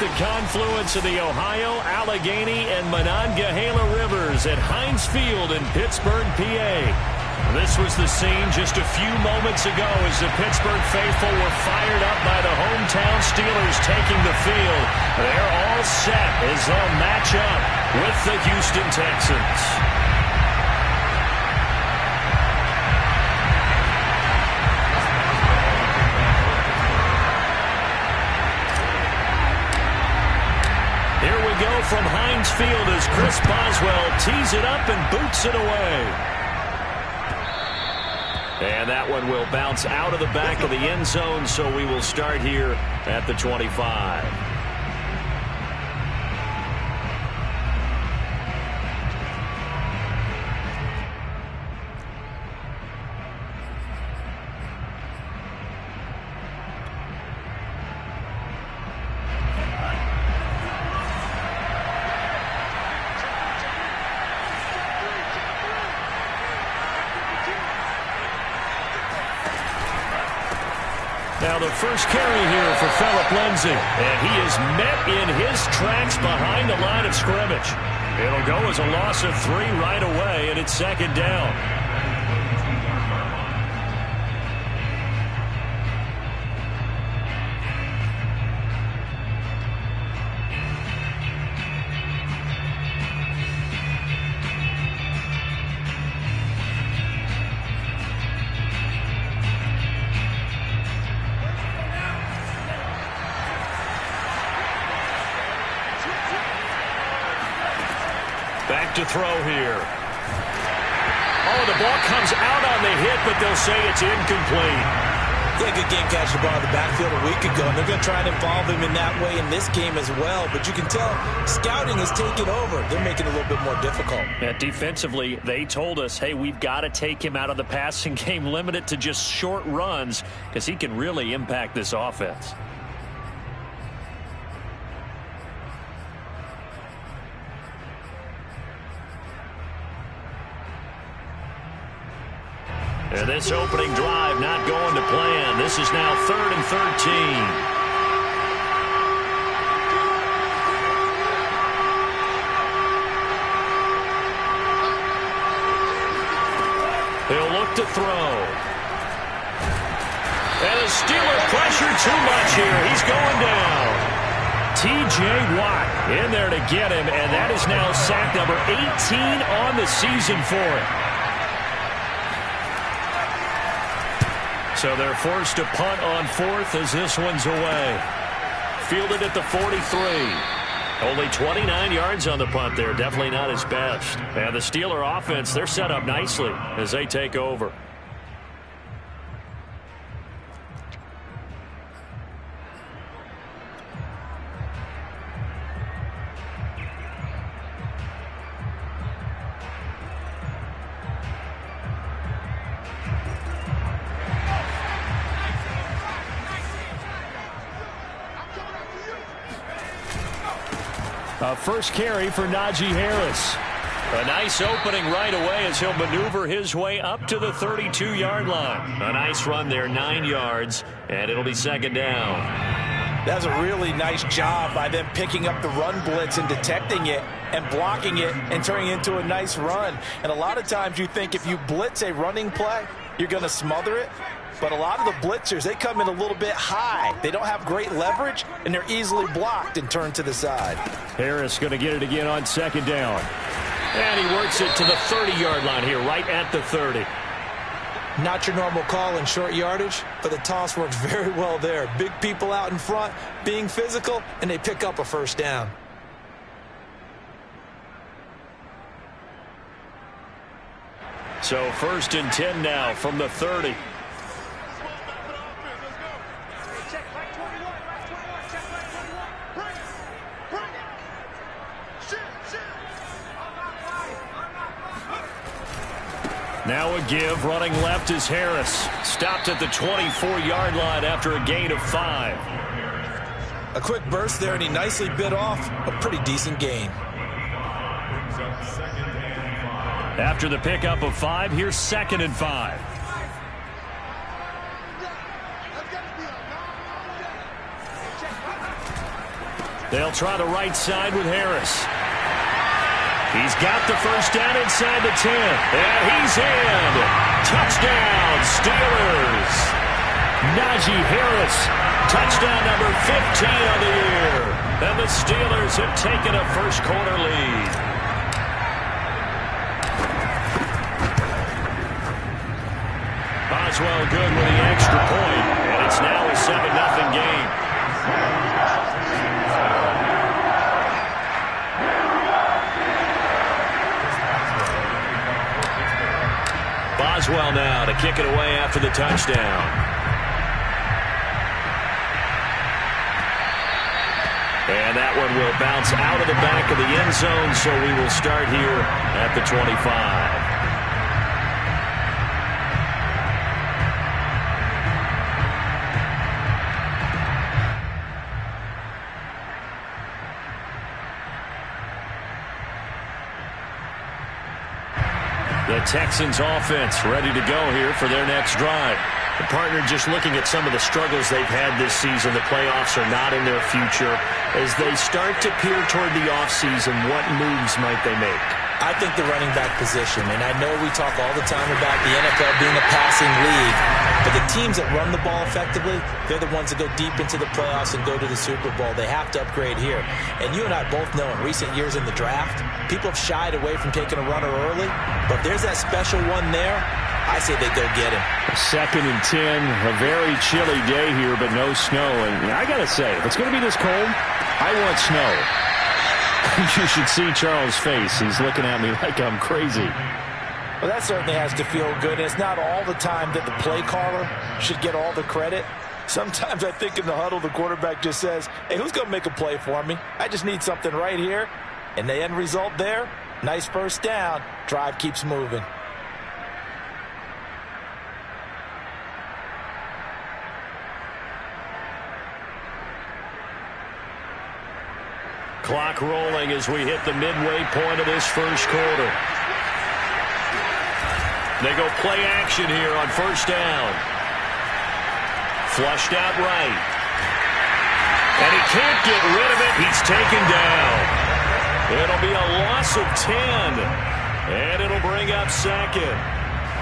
the confluence of the Ohio, Allegheny, and Monongahela rivers at Heinz Field in Pittsburgh, PA. This was the scene just a few moments ago as the Pittsburgh faithful were fired up by the hometown Steelers taking the field. They're all set as they'll match up with the Houston Texans. Here we go from Heinz Field as Chris Boswell tees it up and boots it away. And that one will bounce out of the back of the end zone, so we will start here at the 25. Now the first carry here for Phillip Lindsay, and he is met in his tracks behind the line of scrimmage. It'll go as a loss of 3 right away, and it's second down. Back to throw here. Oh, the ball comes out on the hit, but they'll say it's incomplete. Yeah, good game catch the ball in the backfield a week ago, and they're going to try and involve him in that way in this game as well. But you can tell scouting is taking over. They're making it a little bit more difficult. Yeah, defensively, they told us, hey, we've got to take him out of the passing game, limit it to just short runs, because he can really impact this offense. And this opening drive not going to plan. This is now 3rd and 13. He'll look to throw. And the Steeler pressure too much here. He's going down. T.J. Watt in there to get him, and that is now sack number 18 on the season for him. So they're forced to punt on 4th as this one's away. Fielded at the 43. Only 29 yards on the punt there. Definitely not his best. And the Steeler offense, they're set up nicely as they take over. First carry for Najee Harris. A nice opening right away as he'll maneuver his way up to the 32-yard line. A nice run there, 9 yards, and it'll be second down. That's a really nice job by them picking up the run blitz and detecting it and blocking it and turning it into a nice run. And a lot of times you think if you blitz a running play, you're going to smother it. But a lot of the blitzers, they come in a little bit high. They don't have great leverage, and they're easily blocked and turned to the side. Harris going to get it again on second down. And he works it to the 30-yard line here, right at the 30. Not your normal call in short yardage, but the toss works very well there. Big people out in front, being physical, and they pick up a first down. So 1st and 10 now from the 30. Now a give, running left is Harris. Stopped at the 24-yard line after a gain of 5. A quick burst there, and he nicely bit off a pretty decent gain. After the pickup of 5, here's 2nd and 5. They'll try the right side with Harris. He's got the first down inside the 10. And he's in. Touchdown, Steelers. Najee Harris, touchdown number 15 on the year. And the Steelers have taken a first-quarter lead. Boswell good with the extra point, and it's now a 7-0 game. Boswell now to kick it away after the touchdown. And that one will bounce out of the back of the end zone, so we will start here at the 25. The Texans offense ready to go here for their next drive. The partner just looking at some of the struggles they've had this season. The playoffs are not in their future. As they start to peer toward the offseason, what moves might they make? I think the running back position, and I know we talk all the time about the NFL being a passing league, but the teams that run the ball effectively, they're the ones that go deep into the playoffs and go to the Super Bowl. They have to upgrade here. And you and I both know in recent years in the draft, people have shied away from taking a runner early, but if there's that special one there, I say they go get him. 2nd and 10, a very chilly day here, but no snow. And I got to say, if it's going to be this cold, I want snow. You should see Charles' face. He's looking at me like I'm crazy. Well, that certainly has to feel good. It's not all the time that the play caller should get all the credit. Sometimes I think in the huddle, the quarterback just says, hey, who's going to make a play for me? I just need something right here. And the end result there, nice first down. Drive keeps moving. Clock rolling as we hit the midway point of this first quarter. They go play action here on first down. Flushed out right. And he can't get rid of it. He's taken down. It'll be a loss of 10. And it'll bring up 2nd.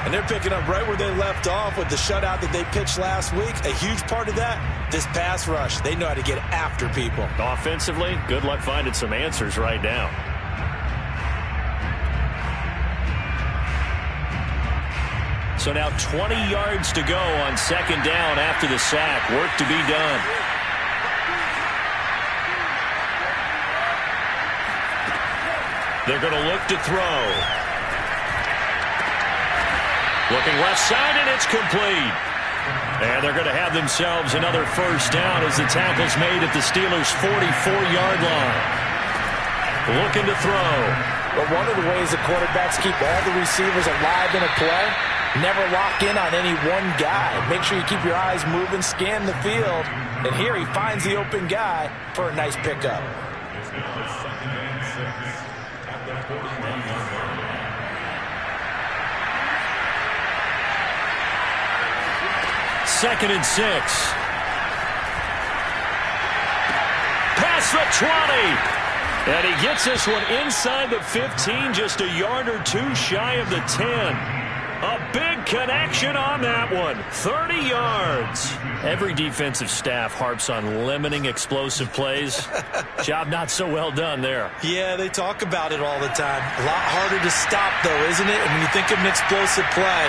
And they're picking up right where they left off with the shutout that they pitched last week. A huge part of that, this pass rush. They know how to get after people. Offensively, good luck finding some answers right now. So now 20 yards to go on 2nd down after the sack. Work to be done. They're going to look to throw. Looking left side, and it's complete. And they're going to have themselves another first down as the tackle's made at the Steelers' 44-yard line. Looking to throw. Well, one of the ways the quarterbacks keep all the receivers alive in a play, never lock in on any one guy. Make sure you keep your eyes moving, scan the field. And here he finds the open guy for a nice pickup. 2nd and 6. Past the 20. And he gets this one inside the 15, just a yard or two shy of the 10. A big connection on that one. 30 yards. Every defensive staff harps on limiting explosive plays. Job not so well done there. Yeah, they talk about it all the time. A lot harder to stop, though, isn't it? And when you think of an explosive play,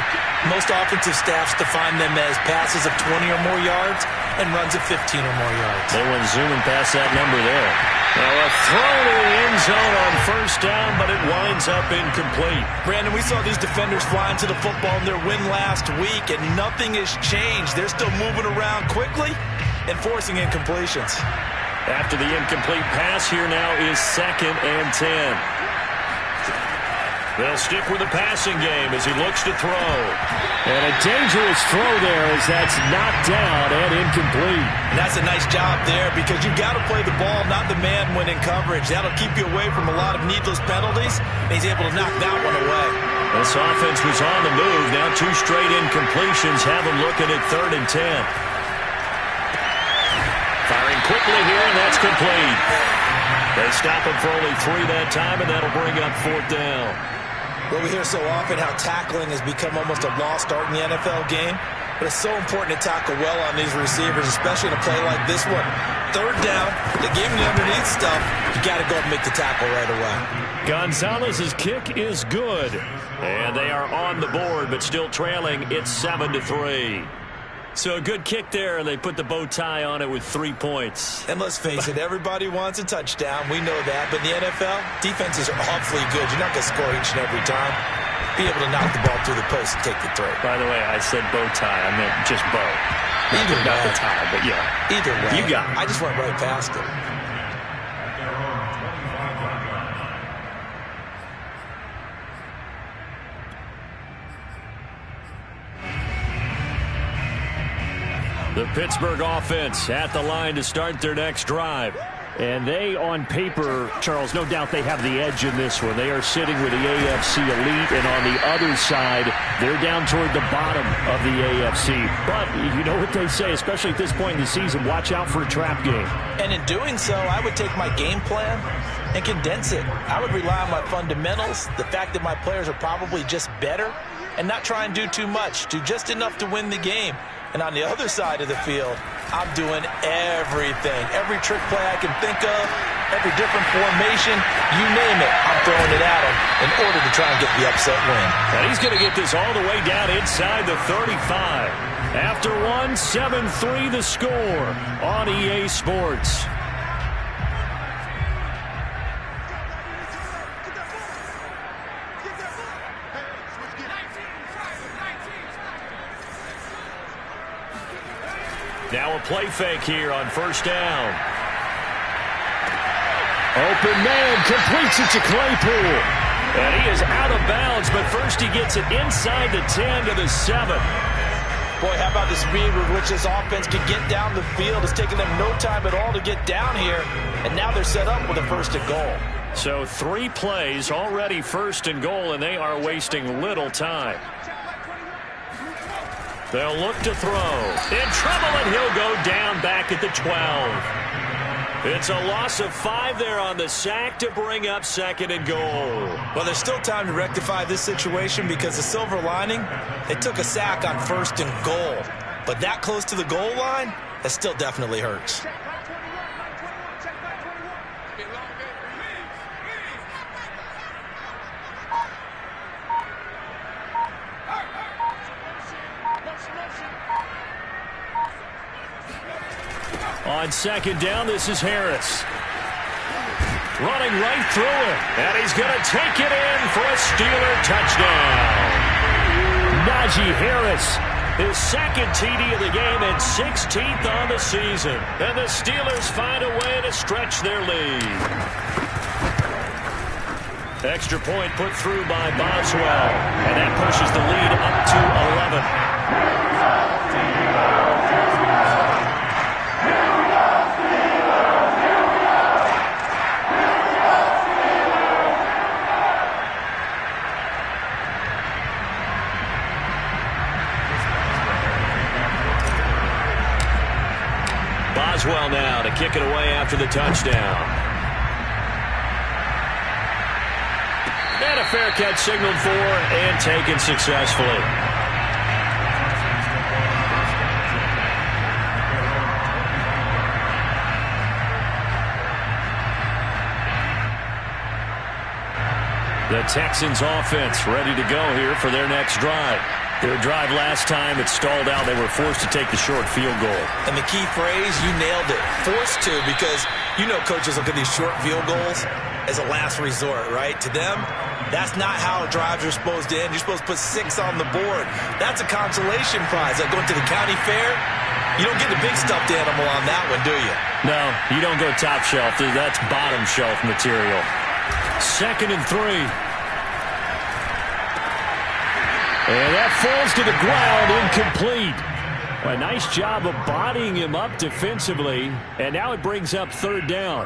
most offensive staffs define them as passes of 20 or more yards and runs of 15 or more yards. They went zooming past that number there. Now a throw to the end zone on first down, but it winds up incomplete. Brandon, we saw these defenders flying to the football in their win last week, and nothing has changed. They're still moving around quickly and forcing incompletions. After the incomplete pass, here now is 2nd and 10. They'll stick with the passing game as he looks to throw. And a dangerous throw there as that's knocked down and incomplete. And that's a nice job there because you've got to play the ball, not the man when in coverage. That'll keep you away from a lot of needless penalties. And he's able to knock that one away. This offense was on the move. Now 2 straight incompletions have them looking at 3rd and 10. Firing quickly here, and that's complete. They stop him for only 3 that time, and that'll bring up 4th down. Well, we hear so often how tackling has become almost a lost art in the NFL game. But it's so important to tackle well on these receivers, especially in a play like this one. 3rd down, the game the underneath stuff, you got to go and make the tackle right away. Gonzalez's kick is good. And they are on the board, but still trailing. It's 7-3. So a good kick there, and they put the bow tie on it with 3 points. And let's face it, everybody wants a touchdown. We know that. But in the NFL, defenses are awfully good. You're not going to score each and every time. Be able to knock the ball through the post and take the throw. By the way, I said bow tie. I meant just bow. Not the tie, but yeah. Either way. You got it. I just went right past it. The Pittsburgh offense at the line to start their next drive. And they, on paper, Charles, no doubt they have the edge in this one. They are sitting with the AFC elite, and on the other side, they're down toward the bottom of the AFC. But you know what they say, especially at this point in the season, watch out for a trap game. And in doing so, I would take my game plan and condense it. I would rely on my fundamentals, the fact that my players are probably just better, and not try and do too much, do just enough to win the game. And on the other side of the field, I'm doing everything. Every trick play I can think of, every different formation, you name it, I'm throwing it at him in order to try and get the upset win. And he's going to get this all the way down inside the 35. After 7-3 the score on EA Sports. Now a play fake here on 1st down. Open man completes it to Claypool. And he is out of bounds, but first he gets it inside the 10 to the 7. Boy, how about the speed with which this offense can get down the field? It's taken them no time at all to get down here, and now they're set up with a 1st and goal. So 3 plays already 1st and goal, and they are wasting little time. They'll look to throw. In trouble, and he'll go down back at the 12. It's a loss of 5 there on the sack to bring up 2nd and goal. Well, there's still time to rectify this situation because the silver lining, they took a sack on 1st and goal. But that close to the goal line, that still definitely hurts. On 2nd down, this is Harris. Running right through it. And he's going to take it in for a Steeler touchdown. Najee Harris, his 2nd TD of the game and 16th on the season. And the Steelers find a way to stretch their lead. Extra point put through by Boswell. And that pushes the lead up to 11. Boswell now to kick it away after the touchdown. And a fair catch signaled for and taken successfully. The Texans offense ready to go here for their next drive. Their drive last time, it stalled out. They were forced to take the short field goal. And the key phrase, you nailed it. Forced to, because you know coaches look at these short field goals as a last resort, right? To them, that's not how drives are supposed to end. You're supposed to put 6 on the board. That's a consolation prize. Like going to the county fair, you don't get the big stuffed animal on that one, do you? No, you don't go top shelf. That's bottom shelf material. 2nd and 3. And that falls to the ground, incomplete. Well, a nice job of bodying him up defensively. And now it brings up 3rd down.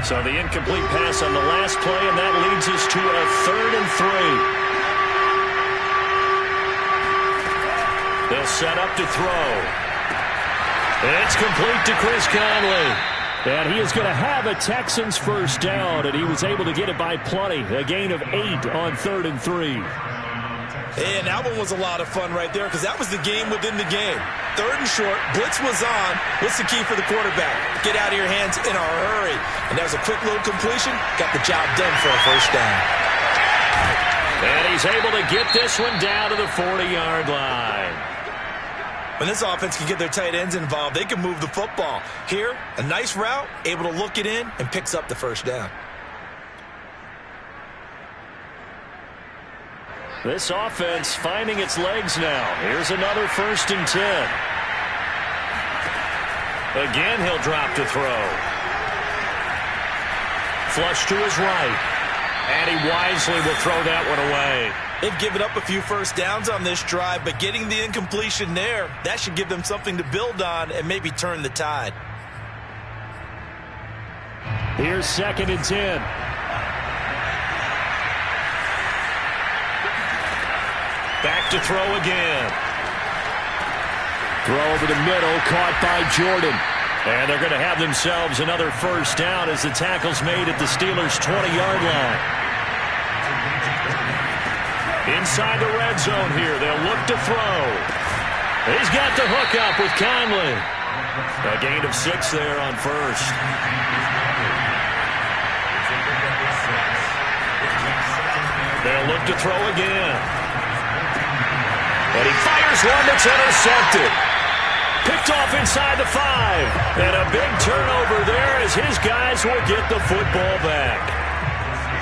So the incomplete pass on the last play, and that leads us to a 3rd and 3. They'll set up to throw. It's complete to Chris Conley. And he is going to have a Texans first down, and he was able to get it by plenty. A gain of 8 on 3rd and 3. And that one was a lot of fun right there because that was the game within the game. 3rd and short, blitz was on. What's the key for the quarterback? Get out of your hands in a hurry. And that was a quick little completion. Got the job done for a first down. And he's able to get this one down to the 40-yard line. When this offense can get their tight ends involved, they can move the football. Here, a nice route, able to look it in, and picks up the first down. This offense finding its legs now. Here's another 1st and 10. Again, he'll drop to throw. Flush to his right. And he wisely will throw that one away. They've given up a few first downs on this drive, but getting the incompletion there, that should give them something to build on and maybe turn the tide. Here's 2nd and 10. Back to throw again. Throw over the middle, caught by Jordan. And they're going to have themselves another first down as the tackle's made at the Steelers' 20-yard line. Inside the red zone here, they'll look to throw. He's got the hook up with Conley. A gain of 6 there on 1st. They'll look to throw again. And he fires one that's intercepted. Picked off inside the 5. And a big turnover there as his guys will get the football back.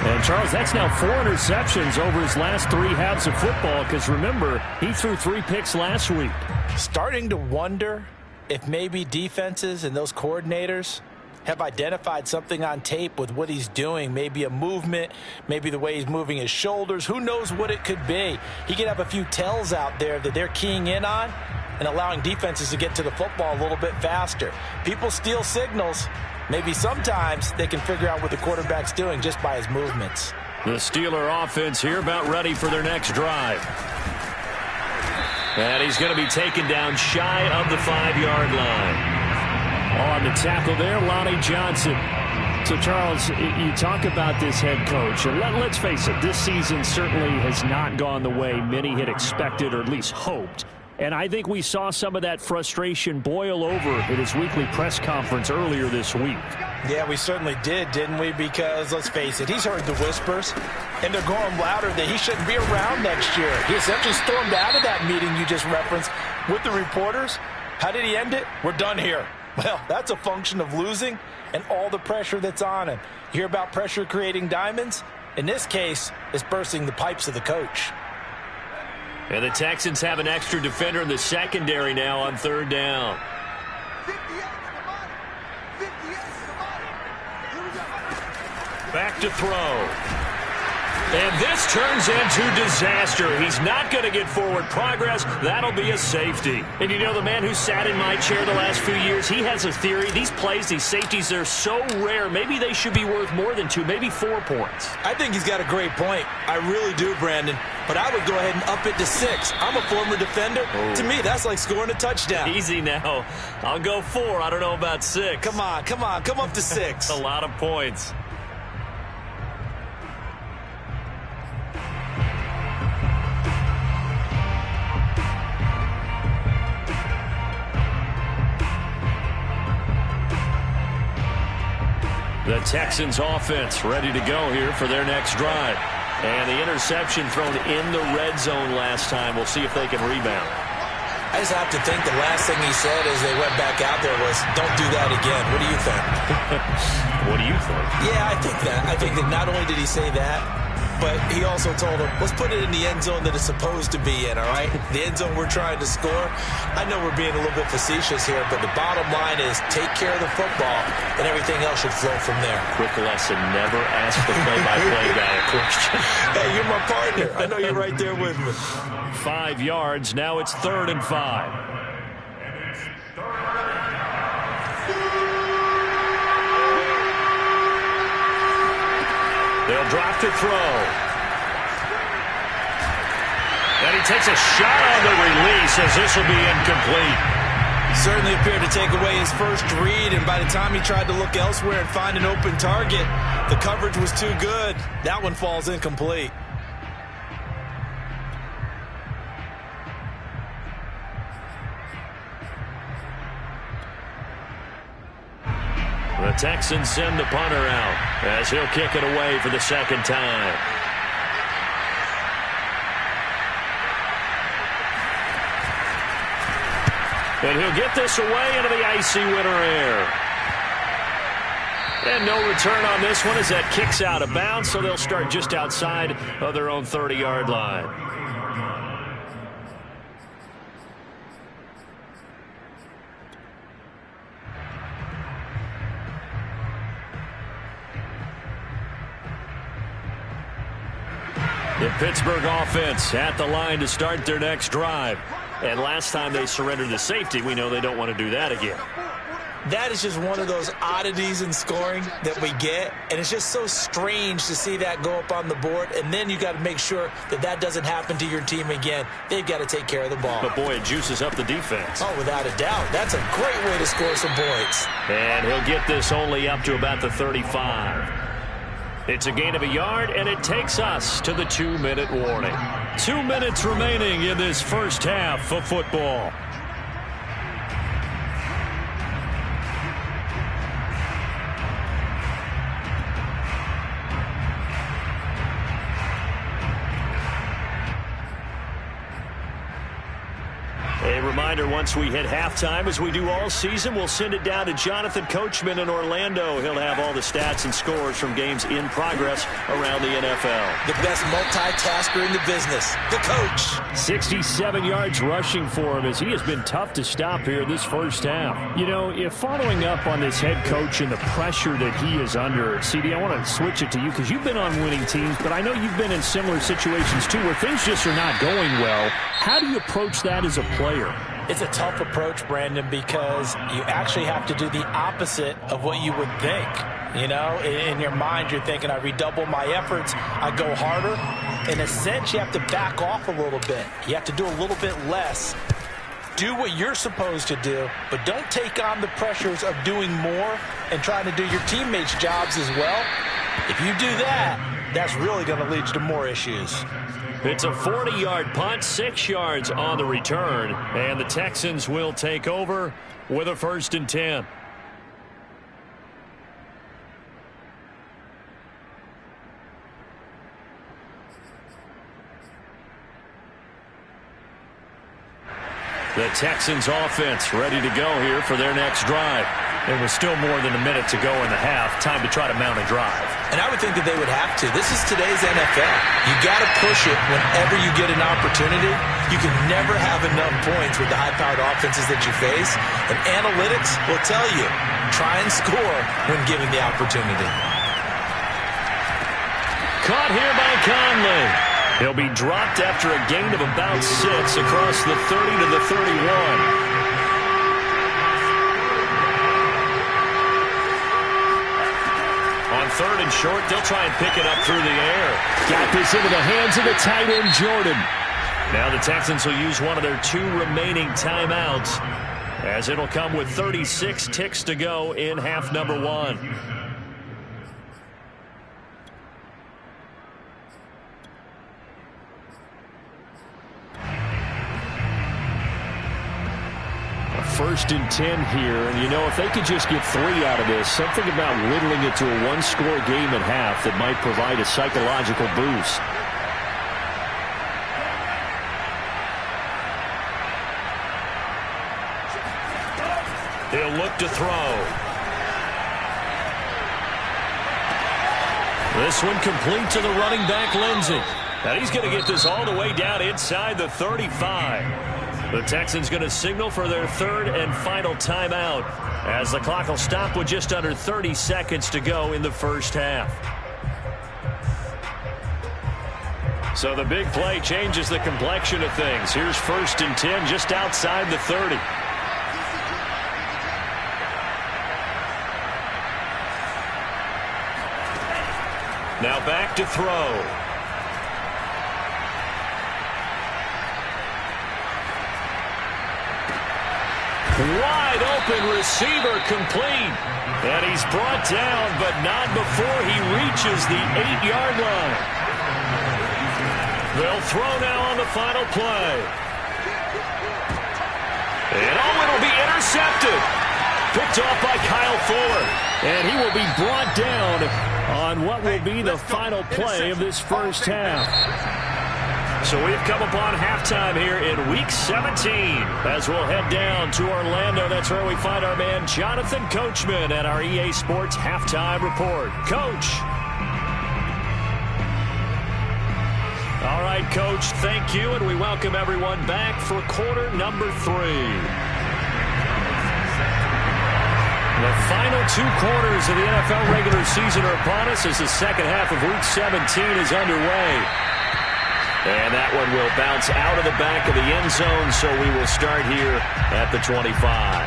And, Charles, that's now 4 interceptions over his last 3 halves of football because, remember, he threw 3 picks last week. Starting to wonder if maybe defenses and those coordinators have identified something on tape with what he's doing. Maybe a movement, maybe the way he's moving his shoulders. Who knows what it could be? He could have a few tells out there that they're keying in on and allowing defenses to get to the football a little bit faster. People steal signals. Maybe sometimes they can figure out what the quarterback's doing just by his movements. The Steeler offense here about ready for their next drive. And he's going to be taken down shy of the 5-yard line. On the tackle there, Lonnie Johnson. So, Charles, you talk about this head coach, and let's face it, this season certainly has not gone the way many had expected or at least hoped. And I think we saw some of that frustration boil over at his weekly press conference earlier this week. Yeah, we certainly did, didn't we? Because, let's face it, he's heard the whispers, and they're going louder that he shouldn't be around next year. He essentially stormed out of that meeting you just referenced with the reporters. How did he end it? We're done here. Well, that's a function of losing and all the pressure that's on him. You hear about pressure creating diamonds? In this case, it's bursting the pipes of the coach. And the Texans have an extra defender in the secondary now on 3rd down. Back to throw. And this turns into disaster. He's not going to get forward progress. That'll be a safety. And you know, the man who sat in my chair the last few years, he has a theory. These plays, these safeties, they're so rare. Maybe they should be worth more than 2, maybe 4 points. I think he's got a great point. I really do, Brandon. But I would go ahead and up it to 6. I'm a former defender. Oh. To me, that's like scoring a touchdown. Easy now. I'll go 4. I don't know about 6. Come on. Come up to 6. A lot of points. The Texans offense ready to go here for their next drive. And the interception thrown in the red zone last time. We'll see if they can rebound. I just have to think the last thing he said as they went back out there was, don't do that again. What do you think? What do you think? Yeah, I think that. I think that not only did he say that, but he also told him, let's put it in the end zone that it's supposed to be in, all right? The end zone we're trying to score. I know we're being a little bit facetious here, but the bottom line is take care of the football, and everything else should flow from there. Quick lesson, never ask the play-by-play guy a question. Hey, you're my partner. I know you're right there with me. 5 yards. Now it's 3rd and 5. They'll drop to throw. And he takes a shot on the release as this will be incomplete. Certainly appeared to take away his first read, and by the time he tried to look elsewhere and find an open target, the coverage was too good. That one falls incomplete. The Texans send the punter out as he'll kick it away for the second time. And he'll get this away into the icy winter air. And no return on this one as that kicks out of bounds, so they'll start just outside of their own 30-yard line. The Pittsburgh offense at the line to start their next drive. And last time they surrendered the safety, we know they don't want to do that again. That is just one of those oddities in scoring that we get, and it's just so strange to see that go up on the board, and then you got to make sure that that doesn't happen to your team again. They've got to take care of the ball. But, boy, it juices up the defense. Oh, without a doubt. That's a great way to score some points. And he'll get this only up to about the 35. It's a gain of a yard, and it takes us to the 2-minute warning. 2 minutes remaining in this first half of football. A reminder, once we hit halftime, as we do all season, we'll send it down to Jonathan Coachman in Orlando. He'll have all the stats and scores from games in progress around the NFL. The best multitasker in the business, the coach. 67 yards rushing for him as he has been tough to stop here this first half. You know, if following up on this head coach and the pressure that he is under, CD, I want to switch it to you because you've been on winning teams, but I know you've been in similar situations too where things just are not going well. How do you approach that as a player? It's a tough approach, Brandon, because you actually have to do the opposite of what you would think. You know, in your mind, you're thinking, I redouble my efforts, I go harder. In a sense, you have to back off a little bit. You have to do a little bit less. Do what you're supposed to do, but don't take on the pressures of doing more and trying to do your teammates' jobs as well. If you do that, that's really going to lead to more issues. It's a 40-yard punt, 6 yards on the return, and the Texans will take over with a 1st and 10. The Texans offense ready to go here for their next drive. There was still more than a minute to go in the half. Time to try to mount a drive. And I would think that they would have to. This is today's NFL. You got to push it whenever you get an opportunity. You can never have enough points with the high-powered offenses that you face. And analytics will tell you, try and score when given the opportunity. Caught here by Conley. He'll be dropped after a gain of about 6 across the 30 to the 31. On 3rd and short, they'll try and pick it up through the air. Got this into the hands of the tight end, Jordan. Now the Texans will use one of their 2 remaining timeouts, as it'll come with 36 ticks to go in half number 1. First and 10 here, and you know, if they could just get 3 out of this, something about whittling it to a 1-score game at half that might provide a psychological boost. He'll look to throw. This one complete to the running back, Lindsey. And he's going to get this all the way down inside the 35. The Texans going to signal for their 3rd and final timeout as the clock will stop with just under 30 seconds to go in the first half. So the big play changes the complexion of things. Here's 1st and 10 just outside the 30. Now back to throw. Wide open receiver complete. And he's brought down, but not before he reaches the 8-yard line. They'll throw now on the final play. And it'll be intercepted. Picked off by Kyle Fuller. And he will be brought down on what will be the final play of this first half. So we've come upon halftime here in Week 17 as we'll head down to Orlando. That's where we find our man Jonathan Coachman at our EA Sports Halftime Report. Coach. All right, Coach, thank you, and we welcome everyone back for quarter number 3. The final 2 quarters of the NFL regular season are upon us as the second half of Week 17 is underway. And that one will bounce out of the back of the end zone, so we will start here at the 25.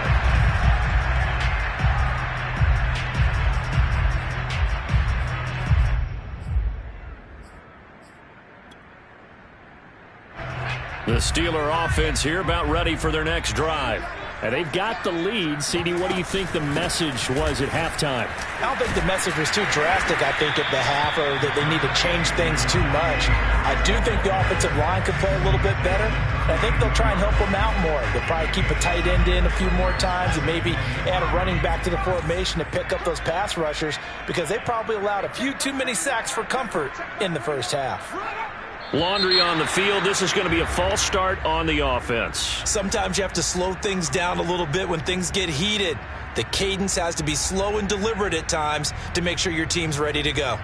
The Steeler offense here about ready for their next drive. And they've got the lead. CD, what do you think the message was at halftime? I don't think the message was too drastic, I think, at the half, or that they need to change things too much. I do think the offensive line could play a little bit better. I think they'll try and help them out more. They'll probably keep a tight end in a few more times and maybe add a running back to the formation to pick up those pass rushers, because they probably allowed a few too many sacks for comfort in the first half. Laundry on the field. This is going to be a false start on the offense. Sometimes you have to slow things down a little bit when things get heated. The cadence has to be slow and deliberate at times to make sure your team's ready to go.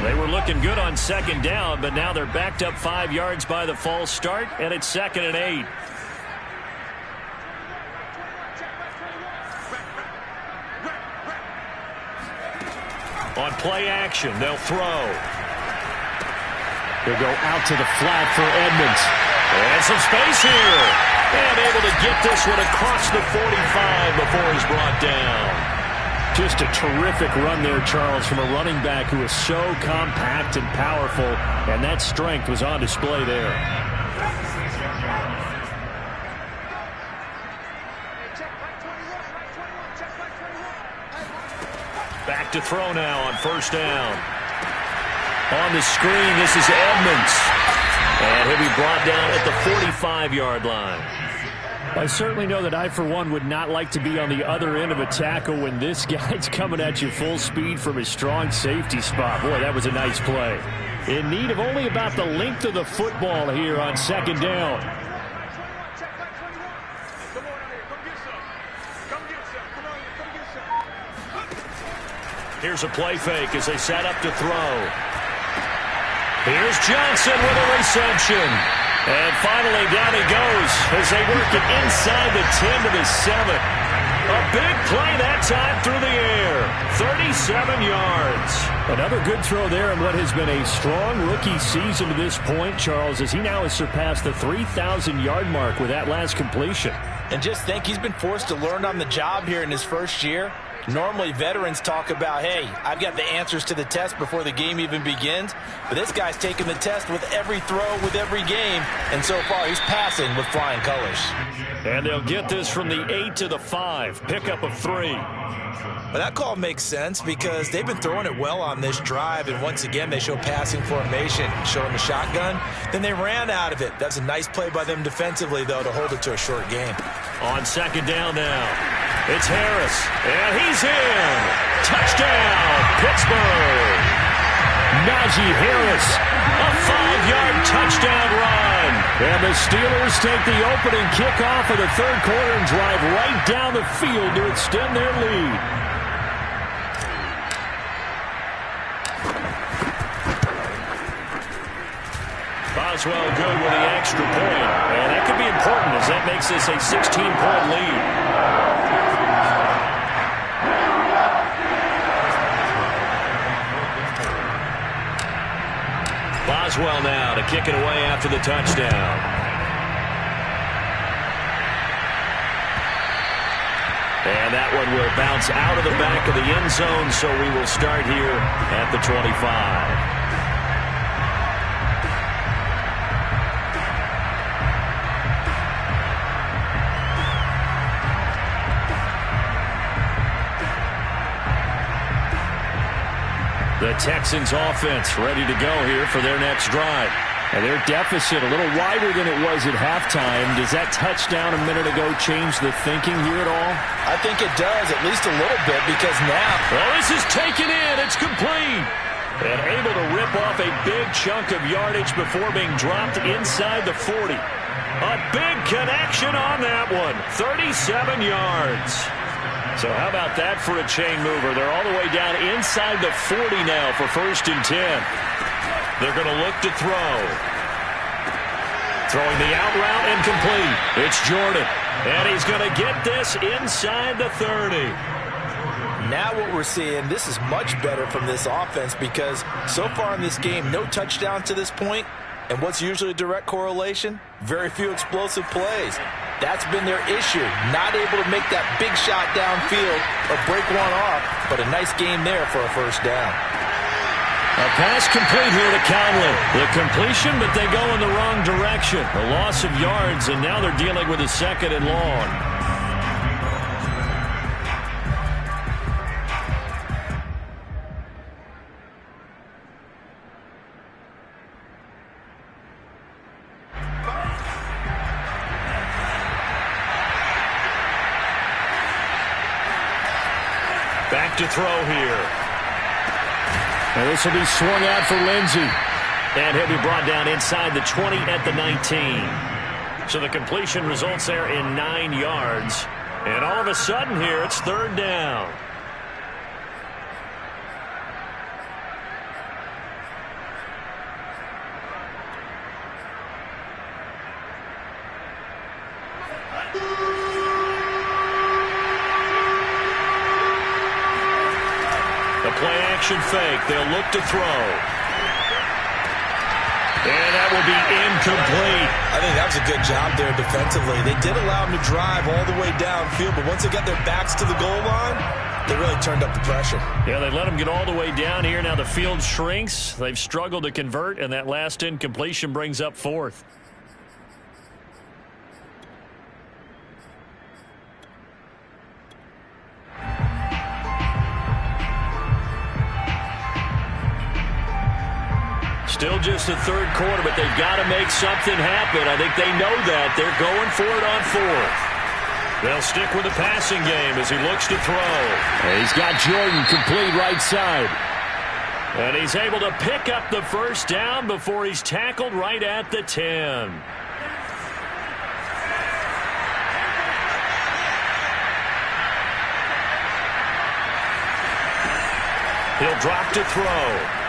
They were looking good on second down, but now they're backed up 5 yards by the false start, and it's 2nd and 8. On play action, they'll throw. They'll go out to the flat for Edmonds. And some space here. And able to get this one across the 45 before he's brought down. Just a terrific run there, Charles, from a running back who is so compact and powerful. And that strength was on display there. Back to throw now on first down. On the screen, this is Edmonds. And he'll be brought down at the 45-yard line. I certainly know that I, for one, would not like to be on the other end of a tackle when this guy's coming at you full speed from his strong safety spot. Boy, that was a nice play. In need of only about the length of the football here on second down. Here's a play fake as they set up to throw. Here's Johnson with a reception. And finally down he goes as they work it inside the 10 to the 7. A big play that time through the air. 37 yards. Another good throw there in what has been a strong rookie season to this point, Charles, as he now has surpassed the 3,000-yard mark with that last completion. And just think, he's been forced to learn on the job here in his first year. Normally, veterans talk about, hey, I've got the answers to the test before the game even begins. But this guy's taking the test with every throw, with every game. And so far, he's passing with flying colors. And they'll get this from the 8 to the 5. Pickup of 3. But that call makes sense because they've been throwing it well on this drive. And once again, they show passing formation, showing the shotgun. Then they ran out of it. That's a nice play by them defensively, though, to hold it to a short game. On second down now. It's Harris, and he's in. Touchdown, Pittsburgh. Najee Harris, a 5-yard touchdown run. And the Steelers take the opening kickoff of the third quarter and drive right down the field to extend their lead. Boswell good with the extra point. And that could be important as that makes this a 16-point lead. Boswell now to kick it away after the touchdown. And that one will bounce out of the back of the end zone, so we will start here at the 25. The Texans offense ready to go here for their next drive. And their deficit a little wider than it was at halftime. Does that touchdown a minute ago change the thinking here at all? I think it does, at least a little bit, because now... Well, this is taken in. It's complete. And able to rip off a big chunk of yardage before being dropped inside the 40. A big connection on that one. 37 yards. So how about that for a chain mover? They're all the way down inside the 40 now for 1st and 10. They're going to look to throw. Throwing the out route and complete. It's Jordan. And he's going to get this inside the 30. Now what we're seeing, this is much better from this offense because so far in this game, no touchdown to this point. And what's usually a direct correlation? Very few explosive plays. That's been their issue. Not able to make that big shot downfield or break one off, but a nice game there for a 1st down. A pass complete here to Conley. The completion, but they go in the wrong direction. A loss of yards, and now they're dealing with a 2nd and long. Back to throw here. And this will be swung out for Lindsey. And he'll be brought down inside the 20 at the 19. So the completion results there in 9 yards. And all of a sudden here, it's 3rd down. Play-action fake. They'll look to throw. And that will be incomplete. I think that was a good job there defensively. They did allow them to drive all the way downfield, but once they got their backs to the goal line, they really turned up the pressure. Yeah, they let them get all the way down here. Now the field shrinks. They've struggled to convert, and that last incompletion brings up 4th. Still just the 3rd quarter, but they've got to make something happen. I think they know that. They're going for it on 4th. They'll stick with the passing game as he looks to throw. And he's got Jordan complete right side. And he's able to pick up the 1st down before he's tackled right at the 10. He'll drop to throw.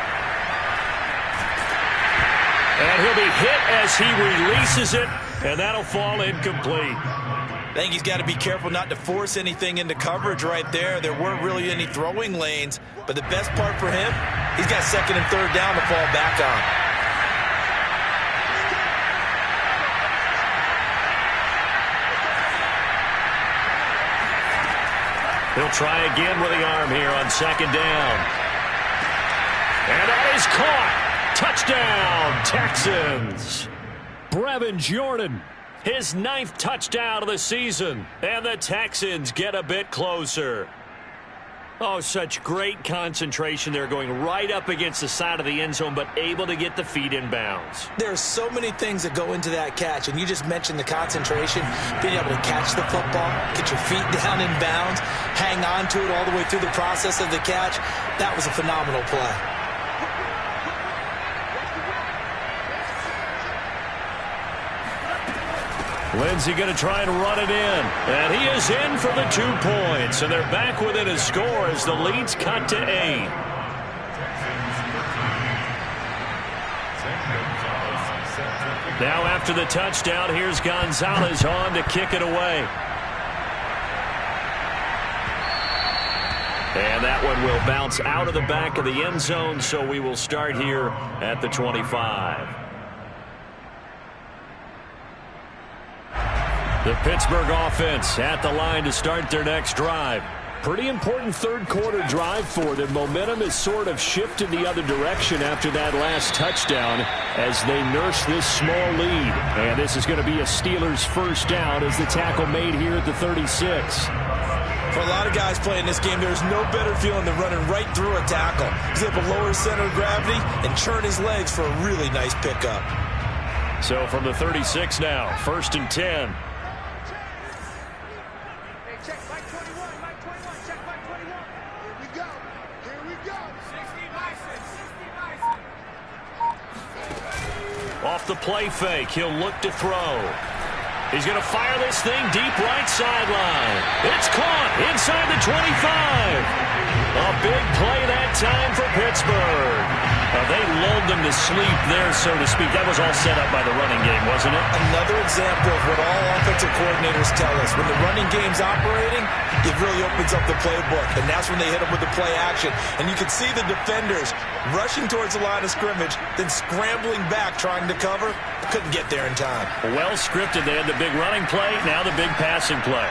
And he'll be hit as he releases it, and that'll fall incomplete. I think he's got to be careful not to force anything into coverage right there. There weren't really any throwing lanes, but the best part for him, he's got 2nd and 3rd down to fall back on. He'll try again with the arm here on 2nd down. And that is caught. Touchdown, Texans. Brevin Jordan, his 9th touchdown of the season. And the Texans get a bit closer. Oh, such great concentration there, going right up against the side of the end zone, but able to get the feet in bounds. There's so many things that go into that catch, and you just mentioned the concentration, being able to catch the football, get your feet down in bounds, hang on to it all the way through the process of the catch. That was a phenomenal play. Lindsey going to try and run it in. And he is in for the 2 points. And they're back within a score as the lead's cut to 8. Now after the touchdown, here's Gonzalez on to kick it away. And that one will bounce out of the back of the end zone, so we will start here at the 25. The Pittsburgh offense at the line to start their next drive. Pretty important 3rd quarter drive for them. Momentum has sort of shifted the other direction after that last touchdown as they nurse this small lead. And this is going to be a Steelers 1st down as the tackle made here at the 36. For a lot of guys playing this game, there's no better feeling than running right through a tackle. He's able to lower his center of gravity and churn his legs for a really nice pickup. So from the 36 now, 1st and 10. Off the play fake, he'll look to throw. He's going to fire this thing deep right sideline. It's caught inside the 25. A big play that time for Pittsburgh. They lulled them to sleep there, so to speak. That was all set up by the running game, wasn't it? Another example of what all offensive coordinators tell us. When the running game's operating, it really opens up the playbook, and that's when they hit them with the play action. And you can see the defenders rushing towards the line of scrimmage, then scrambling back trying to cover. Couldn't get there in time. Well scripted. They had the big running play, now the big passing play.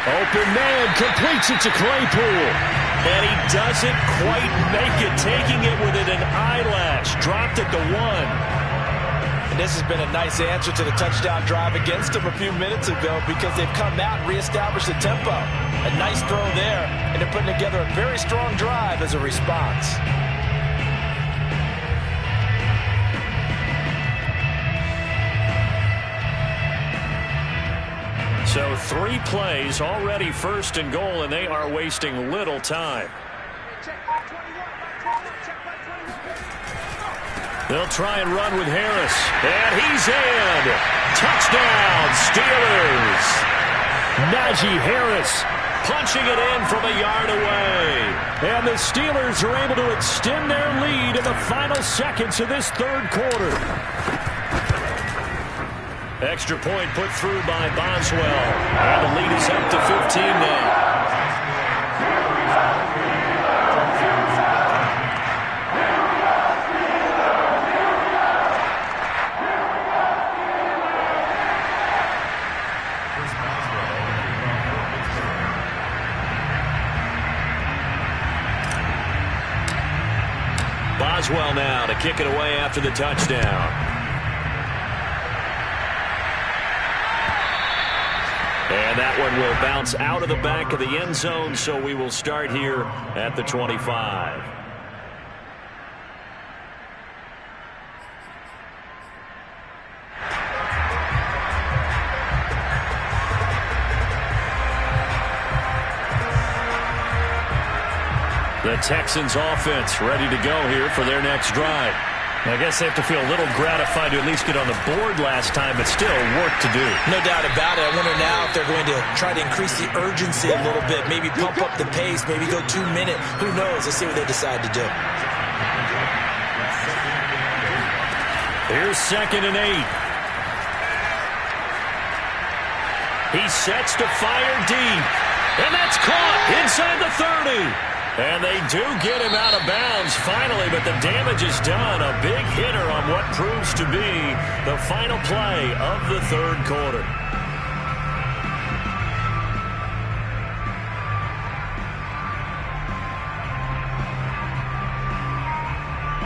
Open man completes it to Claypool. And he doesn't quite make it, taking it within an eyelash. Dropped it to 1. And this has been a nice answer to the touchdown drive against them a few minutes ago because they've come out and reestablished the tempo. A nice throw there, and they're putting together a very strong drive as a response. So 3 plays, already 1st and goal, and they are wasting little time. They'll try and run with Harris. And he's in. Touchdown, Steelers. Najee Harris punching it in from a yard away. And the Steelers are able to extend their lead in the final seconds of this 3rd quarter. Extra point put through by Boswell. And the lead is up to 15 now. Boswell now to kick it away after the touchdown. And that one will bounce out of the back of the end zone, so we will start here at the 25. The Texans offense ready to go here for their next drive. I guess they have to feel a little gratified to at least get on the board last time, but still work to do. No doubt about it. I wonder now if they're going to try to increase the urgency a little bit, maybe pump up the pace, maybe go 2-minute. Who knows? Let's see what they decide to do. Here's 2nd and 8. He sets to fire deep, and that's caught inside the 30. And they do get him out of bounds finally, but the damage is done. A big hitter on what proves to be the final play of the 3rd quarter.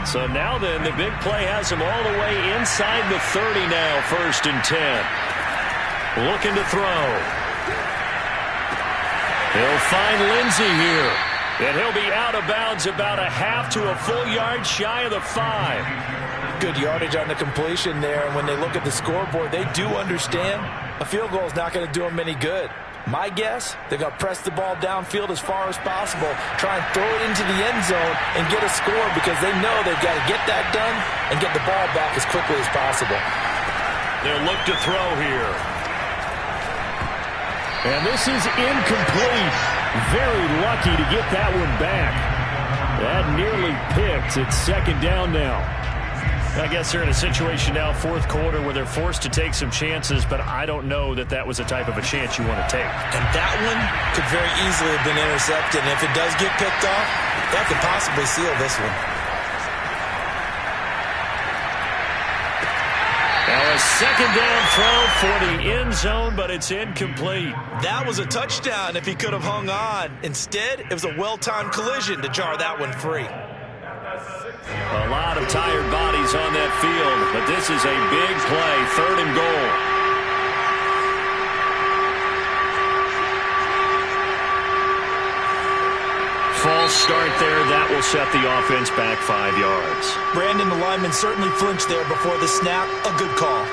So now then, the big play has him all the way inside the 30 now, 1st and 10. Looking to throw. He'll find Lindsey here. And he'll be out of bounds about a half to a full yard shy of the 5. Good yardage on the completion there. And when they look at the scoreboard, they do understand a field goal is not going to do them any good. My guess, they're going to press the ball downfield as far as possible, try and throw it into the end zone and get a score because they know they've got to get that done and get the ball back as quickly as possible. They'll look to throw here. And this is incomplete. Very lucky to get that one back. That nearly picked. It's 2nd down now. I guess they're in a situation now, 4th quarter, where they're forced to take some chances, but I don't know that that was the type of a chance you want to take. And that one could very easily have been intercepted. And if it does get picked off, that could possibly seal this one. Now a 2nd down throw for the end zone, but it's incomplete. That was a touchdown if he could have hung on. Instead, it was a well-timed collision to jar that one free. A lot of tired bodies on that field, but this is a big play, 3rd and goal. false start there. That will set the offense back 5 yards. Brandon, the lineman certainly flinched there before the snap. A good call.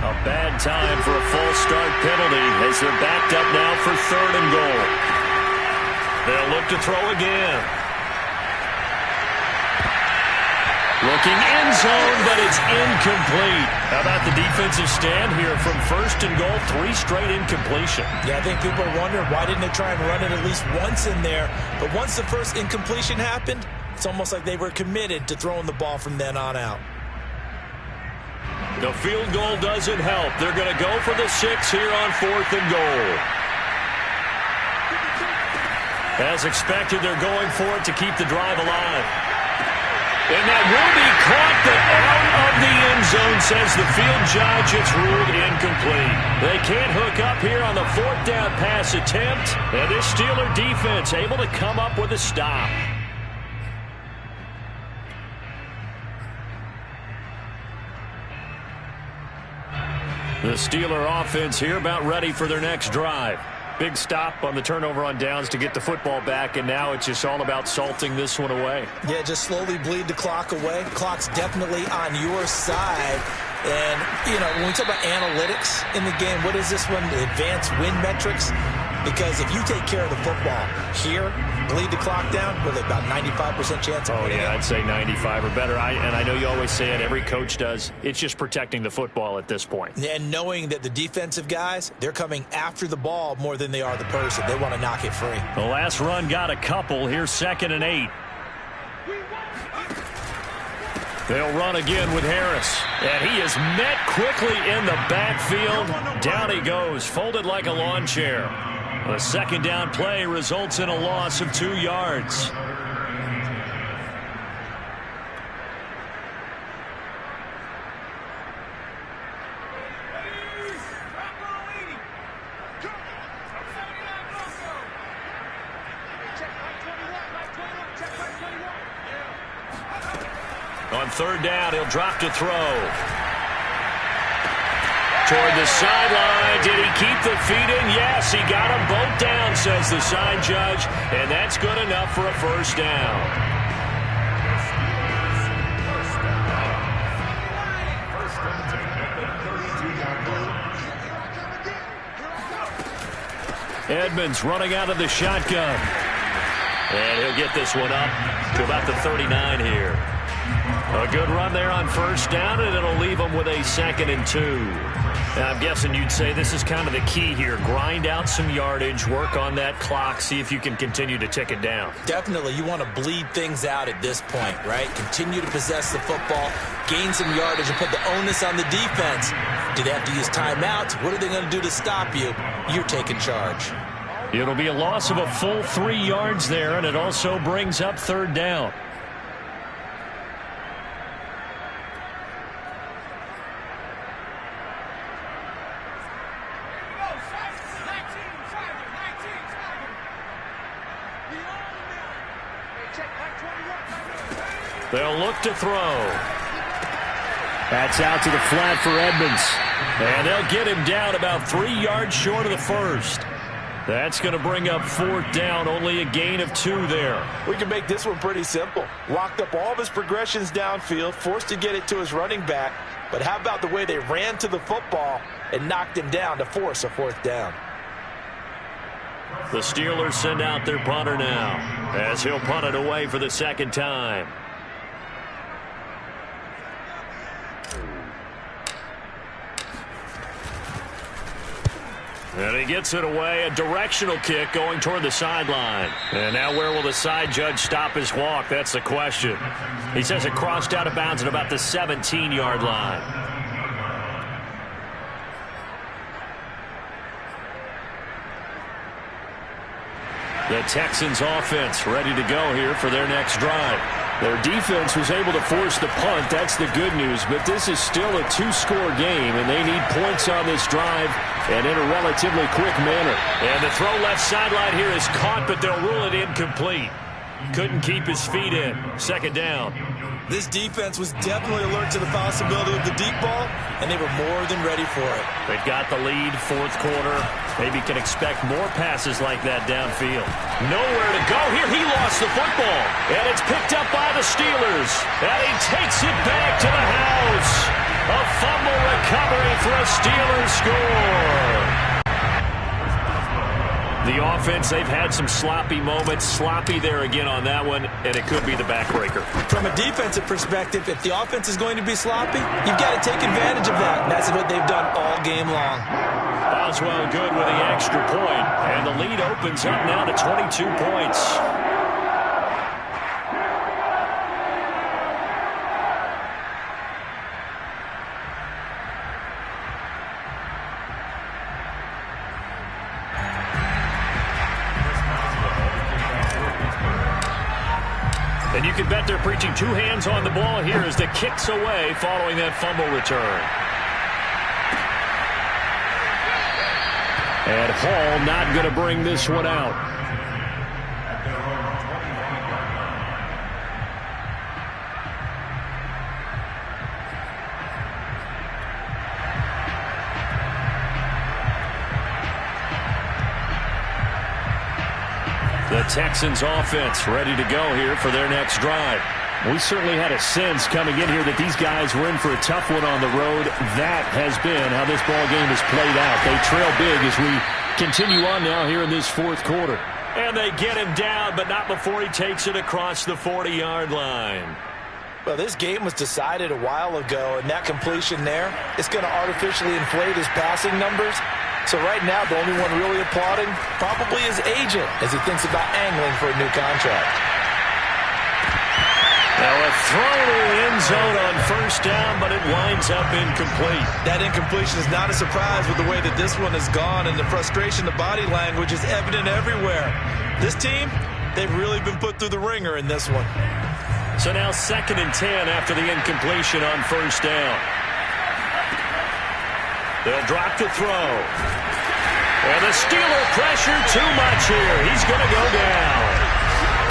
A bad time for a false start penalty as they're backed up now for 3rd and goal. They'll look to throw again. Looking end zone, but it's incomplete. How about the defensive stand here from 1st and goal? 3 straight incompletion. Yeah, I think people are wondering why didn't they try and run it at least once in there. But once the first incompletion happened, it's almost like they were committed to throwing the ball from then on out. The field goal doesn't help. They're going to go for the 6 here on 4th and goal. As expected, they're going for it to keep the drive alive. And that will be caught, but out of the end zone, says the field judge. It's ruled incomplete. They can't hook up here on the 4th down pass attempt. And this Steeler defense able to come up with a stop. The Steeler offense here about ready for their next drive. Big stop on the turnover on downs to get the football back, and now it's just all about salting this one away. Yeah, just slowly bleed the clock away. Clock's definitely on your side. And, you know, when we talk about analytics in the game, what is this one? The advanced win metrics? Because if you take care of the football here, bleed the clock down, with about 95% chance of winning. Oh, yeah, I'd say 95 or better. And I know you always say it, every coach does. It's just protecting the football at this point. And knowing that the defensive guys, they're coming after the ball more than they are the person. They want to knock it free. The last run got a couple. Here's 2nd and 8. They'll run again with Harris. And he is met quickly in the backfield. Down he goes, folded like a lawn chair. A 2nd down play results in a loss of 2 yards. On 3rd down, he'll drop to throw. Toward the sideline. Did he keep the feet in? Yes, he got them both down, says the side judge. And that's good enough for a 1st down. Edmonds running out of the shotgun. And he'll get this one up to about the 39 here. A good run there on 1st down, and it'll leave them with a 2nd and 2. Now, I'm guessing you'd say this is kind of the key here. Grind out some yardage, work on that clock, see if you can continue to tick it down. Definitely. You want to bleed things out at this point, right? Continue to possess the football, gain some yardage, and put the onus on the defense. Do they have to use timeouts? What are they going to do to stop you? You're taking charge. It'll be a loss of a full 3 yards there, and it also brings up 3rd down. They'll look to throw. That's out to the flat for Edmonds. And they'll get him down about 3 yards short of the 1st. That's going to bring up 4th down, only a gain of 2 there. We can make this one pretty simple. Locked up all of his progressions downfield, forced to get it to his running back. But how about the way they ran to the football and knocked him down to force a 4th down? The Steelers send out their punter now, as he'll punt it away for the 2nd time. And he gets it away, a directional kick going toward the sideline. And now where will the side judge stop his walk? That's the question. He says it crossed out of bounds at about the 17-yard line. The Texans offense ready to go here for their next drive. Their defense was able to force the punt. That's the good news. But this is still a 2-score game, and they need points on this drive and in a relatively quick manner. And the throw left sideline here is caught, but they'll rule it incomplete. Couldn't keep his feet in. Second down. This defense was definitely alert to the possibility of the deep ball, and they were more than ready for it. They've got the lead, fourth quarter. Maybe can expect more passes like that downfield. Nowhere to go here. He lost the football, and it's picked up by the Steelers. And he takes it back to the house. A fumble recovery for a Steelers score. The offense, they've had some sloppy moments. Sloppy there again on that one, and it could be the backbreaker. From a defensive perspective, if the offense is going to be sloppy, you've got to take advantage of that. And that's what they've done all game long. Boswell good with the extra point, and the lead opens up now to 22 points. And you can bet they're preaching two hands on the ball here as the kick's away following that fumble return. And Hall not going to bring this one out. The Texans offense ready to go here for their next drive. We certainly had a sense coming in here that these guys were in for a tough one on the road. That has been how this ball game has played out. They trail big as we continue on now here in this fourth quarter. And they get him down, but not before he takes it across the 40-yard line. Well, this game was decided a while ago, and that completion there is going to artificially inflate his passing numbers. So right now, the only one really applauding probably his agent as he thinks about angling for a new contract. Now a throw to the end zone on first down, but it winds up incomplete. That incompletion is not a surprise with the way that this one has gone, and the frustration, the body language is evident everywhere. This team, they've really been put through the ringer in this one. So now 2nd and 10 after the incompletion on first down. They'll drop to throw. And the Steeler pressure too much here. He's going to go down.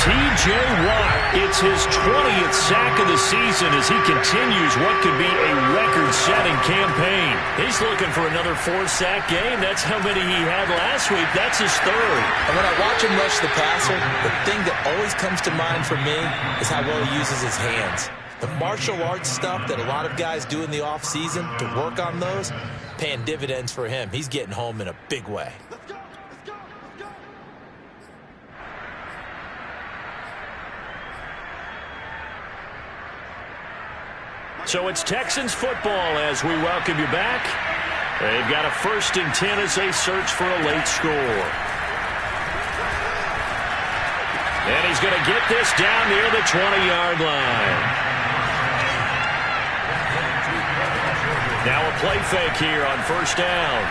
T.J. Watt, it's his 20th sack of the season as he continues what could be a record-setting campaign. He's looking for another 4-sack game. That's how many he had last week. That's his 3rd. And when I watch him rush the passer, the thing that always comes to mind for me is how well he uses his hands. The martial arts stuff that a lot of guys do in the offseason to work on those, paying dividends for him. He's getting home in a big way. So it's Texans football as we welcome you back. They've got a 1st and 10 as they search for a late score. And he's going to get this down near the 20-yard line. Now a play fake here on first down.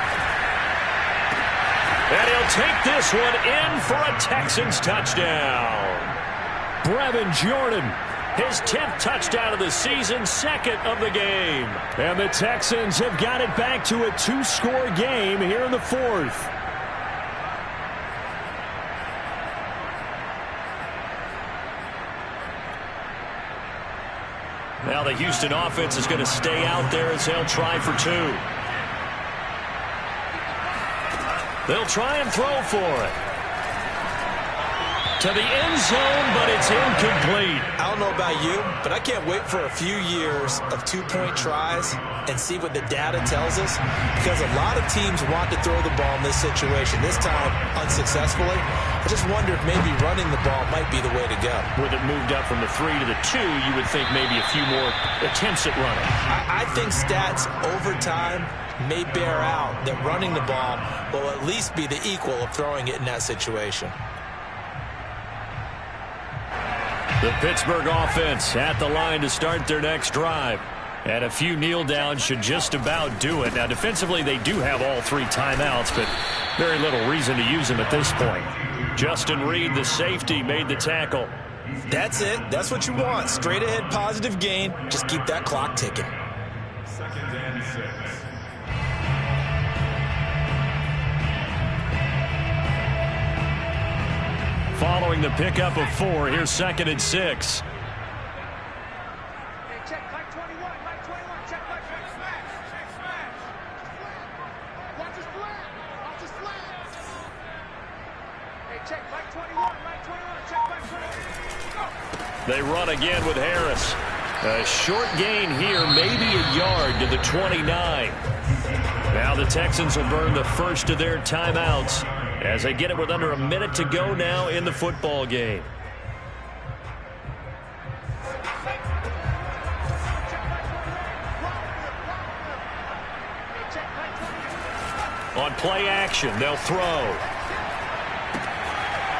And he'll take this one in for a Texans touchdown. Brevin Jordan, his 10th touchdown of the season, 2nd of the game. And the Texans have got it back to a 2-score game here in the 4th. Now the Houston offense is going to stay out there as they'll try for 2. They'll try and throw for it. To the end zone, but it's incomplete. I don't know about you, but I can't wait for a few years of 2-point tries and see what the data tells us, because a lot of teams want to throw the ball in this situation, this time unsuccessfully. I just wonder if maybe running the ball might be the way to go. With it moved up from the 3 to the 2, you would think maybe a few more attempts at running. I think stats over time may bear out that running the ball will at least be the equal of throwing it in that situation. The Pittsburgh offense at the line to start their next drive. And a few kneel downs should just about do it. Now, defensively, they do have all 3 timeouts, but very little reason to use them at this point. Justin Reed, the safety, made the tackle. That's it. That's what you want. Straight ahead, positive gain. Just keep that clock ticking. 2nd and 6. Following the pickup of 4, here's 2nd and 6. Check Mike 21, Mike 21, check Mike 21. Watch his flag, watch his flag. Hey, check Mike 21, Mike 21, check Mike 21. They run again with Harris. A short gain here, maybe a yard to the 29. Now the Texans will burn the first of their timeouts as they get it with under a minute to go now in the football game. On play action, they'll throw.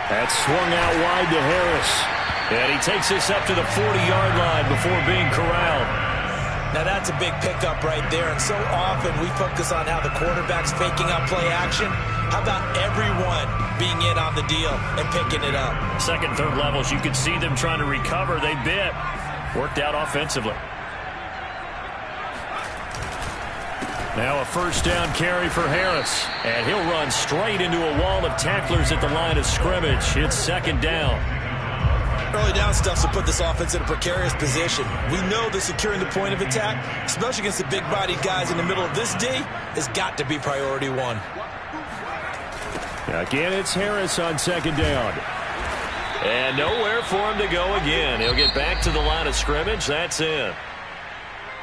That's swung out wide to Harris. And he takes this up to the 40-yard line before being corralled. Now that's a big pickup right there, and so often we focus on how the quarterback's faking out play action. How about everyone being in on the deal and picking it up? Second, third levels, you could see them trying to recover. They bit. Worked out offensively. Now a first down carry for Harris. And he'll run straight into a wall of tacklers at the line of scrimmage. It's 2nd down. Early down stuff will put this offense in a precarious position. We know that securing the point of attack, especially against the big-bodied guys in the middle of this D, has got to be priority 1. Again, it's Harris on 2nd down. And nowhere for him to go again. He'll get back to the line of scrimmage. That's in.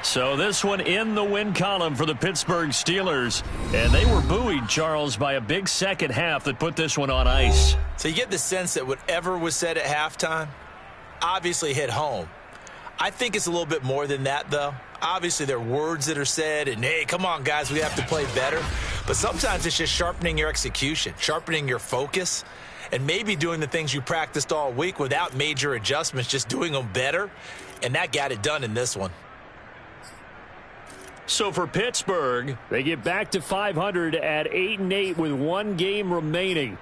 So this one in the win column for the Pittsburgh Steelers. And they were buoyed, Charles, by a big second half that put this one on ice. So you get the sense that whatever was said at halftime obviously hit home. I think it's a little bit more than that, though. Obviously, there are words that are said, and, hey, come on, guys, we have to play better. But sometimes it's just sharpening your execution, sharpening your focus, and maybe doing the things you practiced all week without major adjustments, just doing them better. And that got it done in this one. So for Pittsburgh, they get back to 500 at 8-8 with one game remaining.